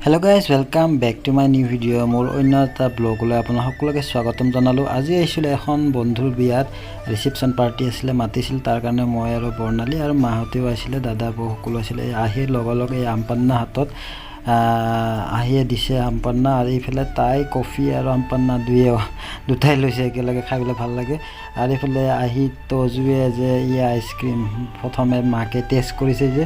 Hello guys welcome back to my new video मोर अन्य এটা ব্লগলৈ আপোনাক সকলোকে স্বাগতম জনালো। আজি আহিছিল এখন বন্ধুৰ বিয়াত ৰিসেপশন পাৰ্টি আছিল, মাতিছিল। তাৰ কাৰণে মই আৰু বৰ্ণালী আৰু মাহতেও আছিল, দাদা বৌ সকলো আছিল। আহি লগে এই আমপান্না হাতত আহিয়ে দিছে আমপান্না, আৰু এইফালে তাই কফি আৰু আমপান্না দুটাই লৈছে, একেলগে খাবলৈ ভাল লাগে। আৰু এইফালে আহি তজুৱে যে আইচক্ৰীম প্ৰথমে মাকে টেষ্ট কৰিছে, যে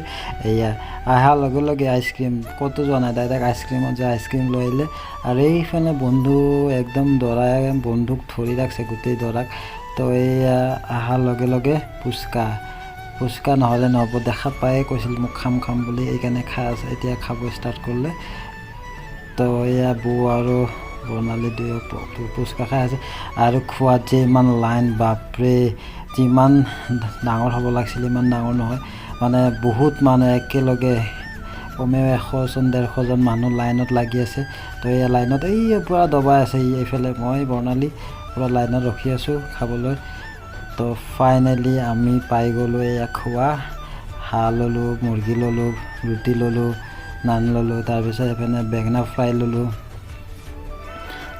এয়া আহাৰ লগে আইচক্ৰীম ক'তো যোৱা নাই, ডাইৰেক্ট আইচক্ৰীমত যে আইচক্ৰীম লৈ আহিলে। আৰু এইফালে বন্ধু একদম দৰাই বন্ধুক ধৰি ৰাখছে গোটেই দৰাক। তো এয়া আহাৰ লগে ফুচকা নহ'লে নহ'ব, দেখা পায়ে কৈছিল মোক খাম বুলি, এইকাৰণে খাই আছে। এতিয়া খাব ষ্টাৰ্ট কৰিলে। তো এয়া বৌ আৰু বৰ্ণালী দুয়ো ফুচকা খাই আছে। আৰু খোৱাত যে ইমান লাইন, বাপৰে, যিমান ডাঙৰ হ'ব লাগিছিল ইমান ডাঙৰ নহয়, মানে বহুত মানুহ একেলগে, কমেও 100-150জন মানুহ লাইনত লাগি আছে। তো এই লাইনত এই পূৰা দবাই আছে। এইফালে মই বৰ্ণালী পূৰা লাইনত ৰখি আছোঁ খাবলৈ। তো ফাইনেলি আমি পাই গ'লোঁ এয়া খোৱা। হাঁহ ল'লোঁ, মুৰ্গী ল'লোঁ, ৰুটি ল'লোঁ, নান ল'লোঁ, তাৰপিছত এইপিনে বেঙেনা ফ্ৰাই ল'লোঁ,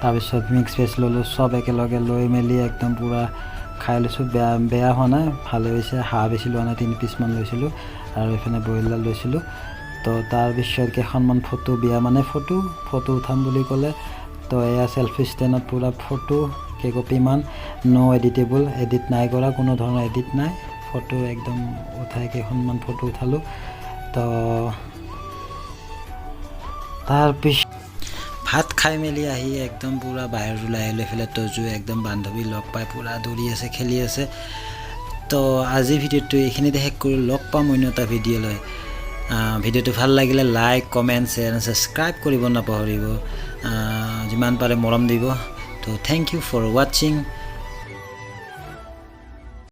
তাৰপিছত মিক্স ভেজ ল'লোঁ। চব একেলগে লৈ মেলি একদম পূৰা খাই লৈছোঁ। বেয়া হোৱা নাই, ভালে হৈছে। হাঁহ বেছি লোৱা নাই, 3 পিচমান লৈছিলোঁ, আৰু এইপিনে ব্ৰইলাৰ লৈছিলোঁ। তো তাৰপিছত কেইখনমান ফটো, বিয়া মানে ফটো উঠাম বুলি ক'লে। তো এয়া চেল্ফি ষ্টেণ্ডত পূৰা ফটো কেইকপিমান, এডিটেবল, এডিট নাই কৰা, কোনো ধৰণৰ এডিট নাই, ফটো একদম উঠাই কেইখনমান ফটো উঠালোঁ। তো তাৰপিছত ভাত খাই মেলি আহি একদম পূৰা বাহিৰত ওলাই আহিলোঁ। এইফালে তজু একদম বান্ধৱী লগ পাই পূৰা দৌৰি আছে, খেলি আছে। তো আজি ভিডিঅ'টো এইখিনিতে শেষ কৰি লগ পাম অন্য এটা ভিডিঅ' লৈ। ভিডিঅ'টো ভাল লাগিলে লাইক, কমেণ্ট, শ্বেয়াৰ আৰু ছাবস্ক্ৰাইব কৰিব নাপাহৰিব। যিমান পাৰে মৰম দিব। তো থেংক ইউ ফৰ ৱাচিং।